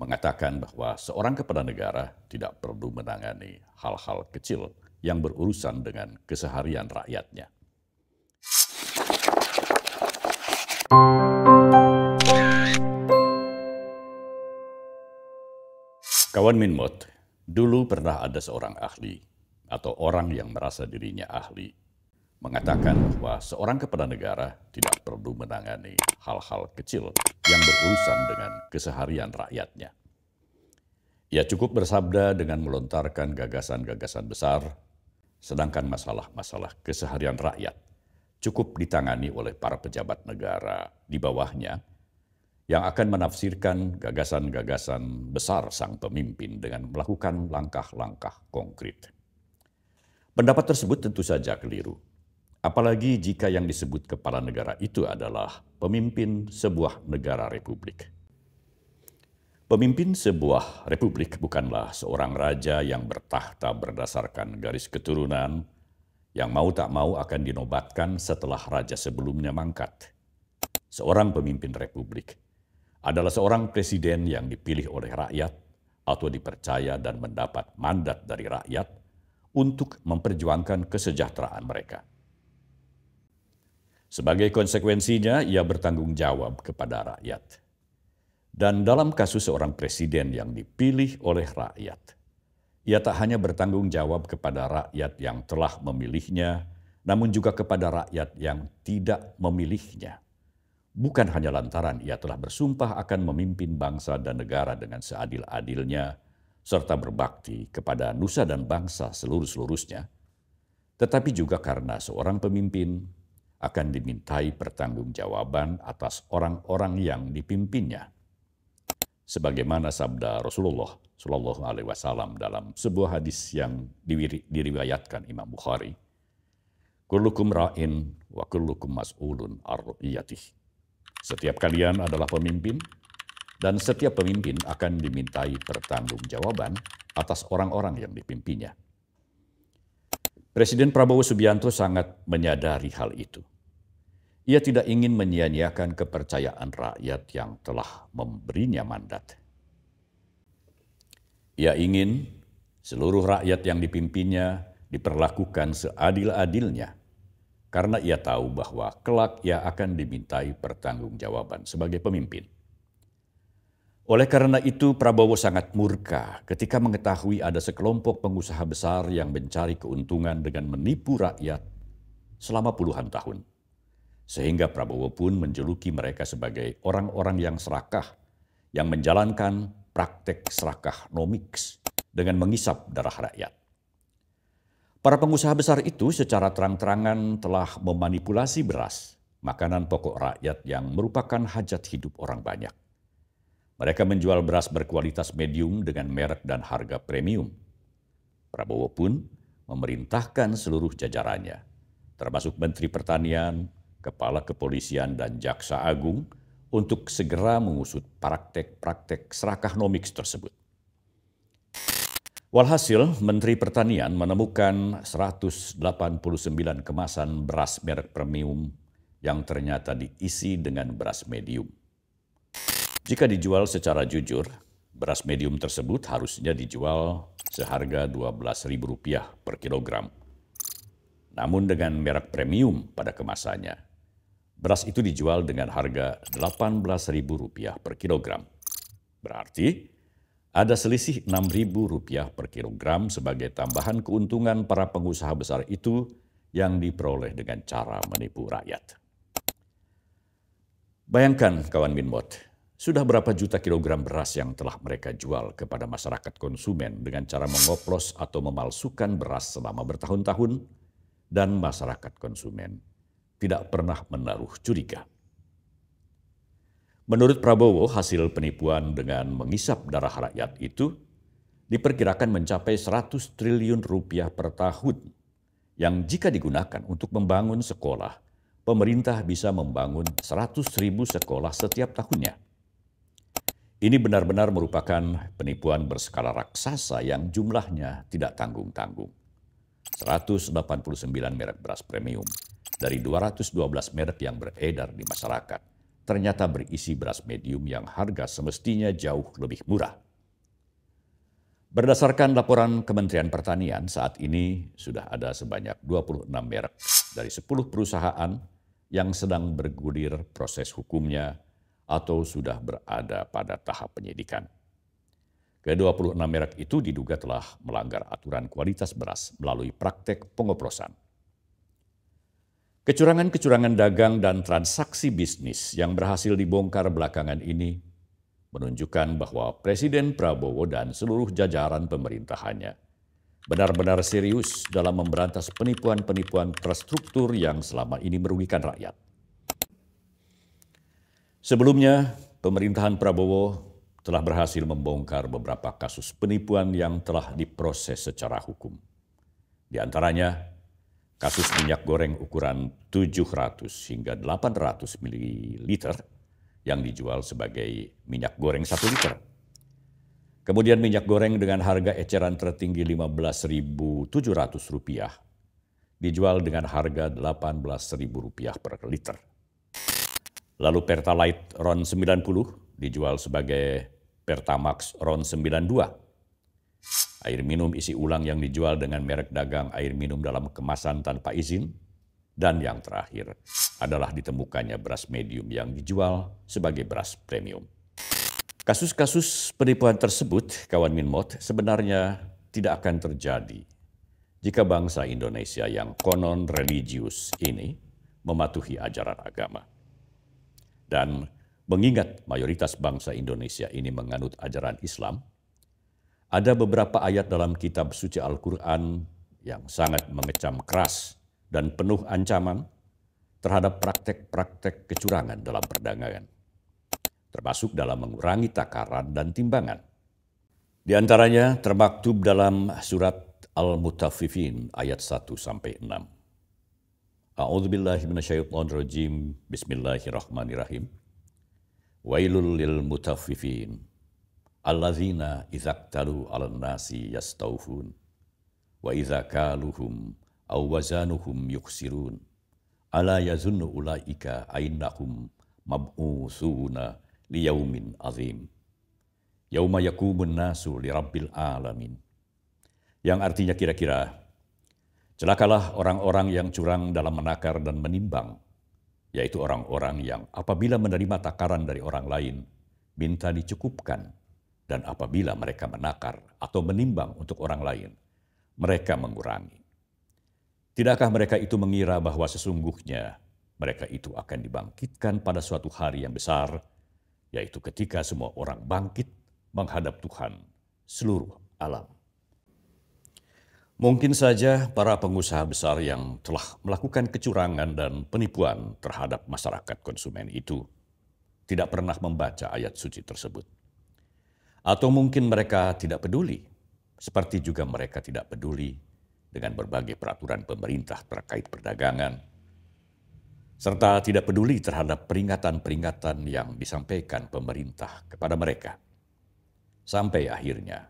mengatakan bahwa seorang kepala negara tidak perlu menangani hal-hal kecil yang berurusan dengan keseharian rakyatnya. Kawan Minmot, dulu pernah ada seorang ahli atau orang yang merasa dirinya ahli mengatakan bahwa seorang kepala negara tidak perlu menangani hal-hal kecil yang berurusan dengan keseharian rakyatnya. Ia cukup bersabda dengan melontarkan gagasan-gagasan besar, sedangkan masalah-masalah keseharian rakyat cukup ditangani oleh para pejabat negara di bawahnya yang akan menafsirkan gagasan-gagasan besar sang pemimpin dengan melakukan langkah-langkah konkret. Pendapat tersebut tentu saja keliru. Apalagi jika yang disebut kepala negara itu adalah pemimpin sebuah negara republik. Pemimpin sebuah republik bukanlah seorang raja yang bertahta berdasarkan garis keturunan yang mau tak mau akan dinobatkan setelah raja sebelumnya mangkat. Seorang pemimpin republik adalah seorang presiden yang dipilih oleh rakyat atau dipercaya dan mendapat mandat dari rakyat untuk memperjuangkan kesejahteraan mereka. Sebagai konsekuensinya, ia bertanggung jawab kepada rakyat. Dan dalam kasus seorang presiden yang dipilih oleh rakyat, ia tak hanya bertanggung jawab kepada rakyat yang telah memilihnya, namun juga kepada rakyat yang tidak memilihnya. Bukan hanya lantaran ia telah bersumpah akan memimpin bangsa dan negara dengan seadil-adilnya, serta berbakti kepada nusa dan bangsa seluruh-seluruhnya, tetapi juga karena seorang pemimpin akan dimintai pertanggungjawaban atas orang-orang yang dipimpinnya. Sebagaimana sabda Rasulullah Shallallahu Alaihi Wasallam dalam sebuah hadis yang diriwayatkan Imam Bukhari, "Kullukum ra'in wa kullukum mas'ulun ar-ra'iyatih." Setiap kalian adalah pemimpin, dan setiap pemimpin akan dimintai pertanggungjawaban atas orang-orang yang dipimpinnya. Presiden Prabowo Subianto sangat menyadari hal itu. Ia tidak ingin menyia-nyiakan kepercayaan rakyat yang telah memberinya mandat. Ia ingin seluruh rakyat yang dipimpinnya diperlakukan seadil-adilnya, karena ia tahu bahwa kelak ia akan dimintai pertanggungjawaban sebagai pemimpin. Oleh karena itu, Prabowo sangat murka ketika mengetahui ada sekelompok pengusaha besar yang mencari keuntungan dengan menipu rakyat selama puluhan tahun. Sehingga Prabowo pun menjuluki mereka sebagai orang-orang yang serakah, yang menjalankan praktek serakah nomiks dengan mengisap darah rakyat. Para pengusaha besar itu secara terang-terangan telah memanipulasi beras, makanan pokok rakyat yang merupakan hajat hidup orang banyak. Mereka menjual beras berkualitas medium dengan merek dan harga premium. Prabowo pun memerintahkan seluruh jajarannya, termasuk Menteri Pertanian, Kepala Kepolisian dan Jaksa Agung untuk segera mengusut praktek-praktek serakah nomiks tersebut. Walhasil, Menteri Pertanian menemukan 189 kemasan beras merek premium yang ternyata diisi dengan beras medium. Jika dijual secara jujur, beras medium tersebut harusnya dijual seharga Rp12.000 per kilogram. Namun dengan merek premium pada kemasannya, beras itu dijual dengan harga Rp18.000 per kilogram. Berarti ada selisih Rp6.000 per kilogram sebagai tambahan keuntungan para pengusaha besar itu yang diperoleh dengan cara menipu rakyat. Bayangkan kawan Minmot, sudah berapa juta kilogram beras yang telah mereka jual kepada masyarakat konsumen dengan cara mengoplos atau memalsukan beras selama bertahun-tahun, dan masyarakat konsumen tidak pernah menaruh curiga. Menurut Prabowo, hasil penipuan dengan mengisap darah rakyat itu diperkirakan mencapai Rp100 triliun per tahun, yang jika digunakan untuk membangun sekolah, pemerintah bisa membangun 100.000 sekolah setiap tahunnya. Ini benar-benar merupakan penipuan berskala raksasa yang jumlahnya tidak tanggung-tanggung. 189 merek beras premium dari 212 merek yang beredar di masyarakat ternyata berisi beras medium yang harga semestinya jauh lebih murah. Berdasarkan laporan Kementerian Pertanian, saat ini sudah ada sebanyak 26 merek dari 10 perusahaan yang sedang bergulir proses hukumnya atau sudah berada pada tahap penyidikan. Ke-26 merek itu diduga telah melanggar aturan kualitas beras melalui praktek pengoplosan. Kecurangan-kecurangan dagang dan transaksi bisnis yang berhasil dibongkar belakangan ini menunjukkan bahwa Presiden Prabowo dan seluruh jajaran pemerintahannya benar-benar serius dalam memberantas penipuan-penipuan terstruktur yang selama ini merugikan rakyat. Sebelumnya, pemerintahan Prabowo telah berhasil membongkar beberapa kasus penipuan yang telah diproses secara hukum. Di antaranya, kasus minyak goreng ukuran 700 hingga 800 ml yang dijual sebagai minyak goreng 1 liter. Kemudian minyak goreng dengan harga eceran tertinggi Rp15.700 dijual dengan harga Rp18.000 per liter. Lalu Pertalite RON 90 dijual sebagai Pertamax RON 92. Air minum isi ulang yang dijual dengan merek dagang air minum dalam kemasan tanpa izin. Dan yang terakhir adalah ditemukannya beras medium yang dijual sebagai beras premium. Kasus-kasus penipuan tersebut, kawan Minmot, sebenarnya tidak akan terjadi jika bangsa Indonesia yang konon religius ini mematuhi ajaran agama. Dan mengingat mayoritas bangsa Indonesia ini menganut ajaran Islam, ada beberapa ayat dalam kitab suci Al-Quran yang sangat mengecam keras dan penuh ancaman terhadap praktek-praktek kecurangan dalam perdagangan, termasuk dalam mengurangi takaran dan timbangan. Di antaranya termaktub dalam surat Al-Mutaffifin ayat 1-6. A'udzubillahi minasyaitonirrajim. Bismillahirrahmanirrahim. Wailul lil mutaffifin alladzina idza iktalu 'alan nasi yastawfun wa idza kaluhum aw wazanuhum yukhsirun ala yazunnu ulaika ainnahum mab'utsuna liyaumin azim yauma yaqumun nasu lirabbil alamin. Yang artinya kira-kira, celakalah orang-orang yang curang dalam menakar dan menimbang, yaitu orang-orang yang apabila menerima takaran dari orang lain minta dicukupkan, dan apabila mereka menakar atau menimbang untuk orang lain mereka mengurangi. Tidakkah mereka itu mengira bahwa sesungguhnya mereka itu akan dibangkitkan pada suatu hari yang besar, yaitu ketika semua orang bangkit menghadap Tuhan seluruh alam. Mungkin saja para pengusaha besar yang telah melakukan kecurangan dan penipuan terhadap masyarakat konsumen itu tidak pernah membaca ayat suci tersebut. Atau mungkin mereka tidak peduli, seperti juga mereka tidak peduli dengan berbagai peraturan pemerintah terkait perdagangan, serta tidak peduli terhadap peringatan-peringatan yang disampaikan pemerintah kepada mereka. Sampai akhirnya,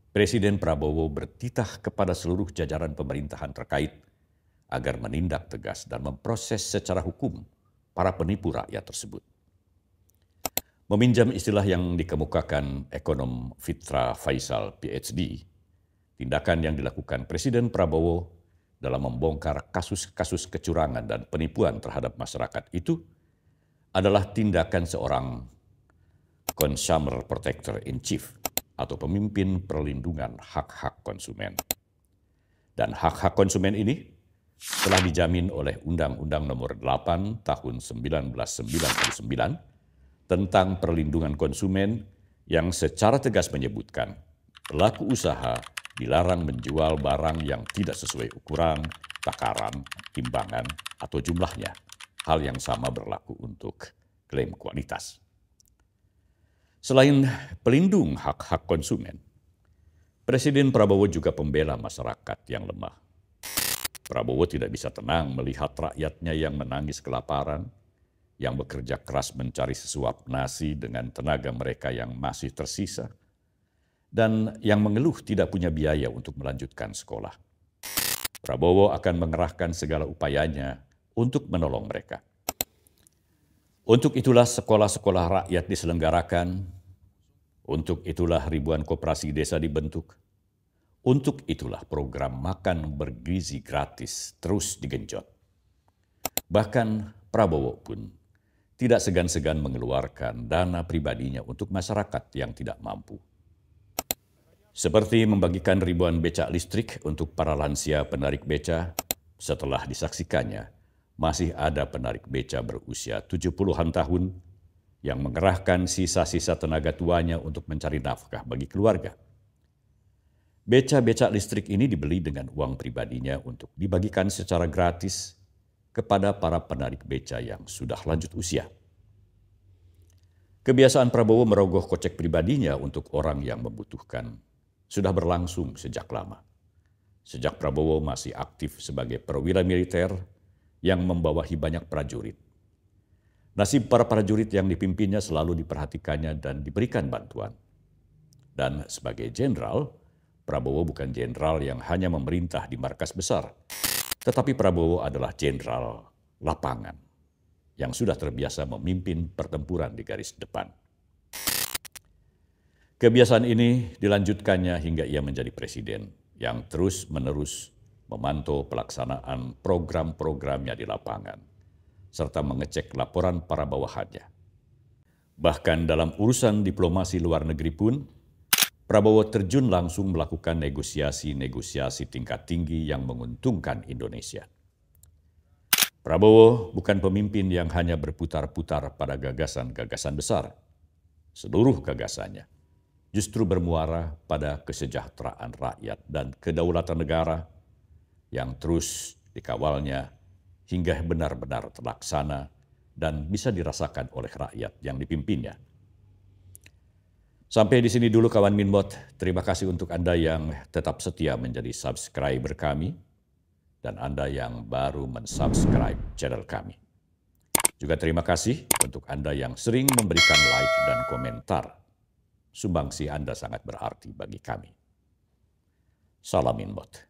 Presiden Prabowo bertitah kepada seluruh jajaran pemerintahan terkait agar menindak tegas dan memproses secara hukum para penipu rakyat tersebut. Meminjam istilah yang dikemukakan ekonom Fitra Faisal PhD, tindakan yang dilakukan Presiden Prabowo dalam membongkar kasus-kasus kecurangan dan penipuan terhadap masyarakat itu adalah tindakan seorang Consumer Protector in Chief atau pemimpin perlindungan hak-hak konsumen. Dan hak-hak konsumen ini telah dijamin oleh Undang-Undang Nomor 8 Tahun 1999 tentang perlindungan konsumen yang secara tegas menyebutkan pelaku usaha dilarang menjual barang yang tidak sesuai ukuran, takaran, timbangan, atau jumlahnya. Hal yang sama berlaku untuk klaim kualitas. Selain pelindung hak-hak konsumen, Presiden Prabowo juga pembela masyarakat yang lemah. Prabowo tidak bisa tenang melihat rakyatnya yang menangis kelaparan, yang bekerja keras mencari sesuap nasi dengan tenaga mereka yang masih tersisa, dan yang mengeluh tidak punya biaya untuk melanjutkan sekolah. Prabowo akan mengerahkan segala upayanya untuk menolong mereka. Untuk itulah sekolah-sekolah rakyat diselenggarakan, untuk itulah ribuan koperasi desa dibentuk, untuk itulah program makan bergizi gratis terus digenjot. Bahkan Prabowo pun tidak segan-segan mengeluarkan dana pribadinya untuk masyarakat yang tidak mampu. Seperti membagikan ribuan becak listrik untuk para lansia penarik beca, setelah disaksikannya masih ada penarik beca berusia 70-an tahun yang mengerahkan sisa-sisa tenaga tuanya untuk mencari nafkah bagi keluarga. Beca-beca listrik ini dibeli dengan uang pribadinya untuk dibagikan secara gratis kepada para penarik beca yang sudah lanjut usia. Kebiasaan Prabowo merogoh kocek pribadinya untuk orang yang membutuhkan sudah berlangsung sejak lama. Sejak Prabowo masih aktif sebagai perwira militer yang membawahi banyak prajurit. Nasib para prajurit yang dipimpinnya selalu diperhatikannya dan diberikan bantuan. Dan sebagai jenderal, Prabowo bukan jenderal yang hanya memerintah di markas besar, tetapi Prabowo adalah jenderal lapangan yang sudah terbiasa memimpin pertempuran di garis depan. Kebiasaan ini dilanjutkannya hingga ia menjadi presiden yang terus-menerus memantau pelaksanaan program-programnya di lapangan, serta mengecek laporan para bawahannya. Bahkan dalam urusan diplomasi luar negeri pun, Prabowo terjun langsung melakukan negosiasi-negosiasi tingkat tinggi yang menguntungkan Indonesia. Prabowo bukan pemimpin yang hanya berputar-putar pada gagasan-gagasan besar. Seluruh gagasannya justru bermuara pada kesejahteraan rakyat dan kedaulatan negara yang terus dikawalnya hingga benar-benar terlaksana dan bisa dirasakan oleh rakyat yang dipimpinnya. Sampai di sini dulu kawan Minbot. Terima kasih untuk Anda yang tetap setia menjadi subscriber kami dan Anda yang baru mensubscribe channel kami. Juga terima kasih untuk Anda yang sering memberikan like dan komentar. Sumbangsi Anda sangat berarti bagi kami. Salam Minbot.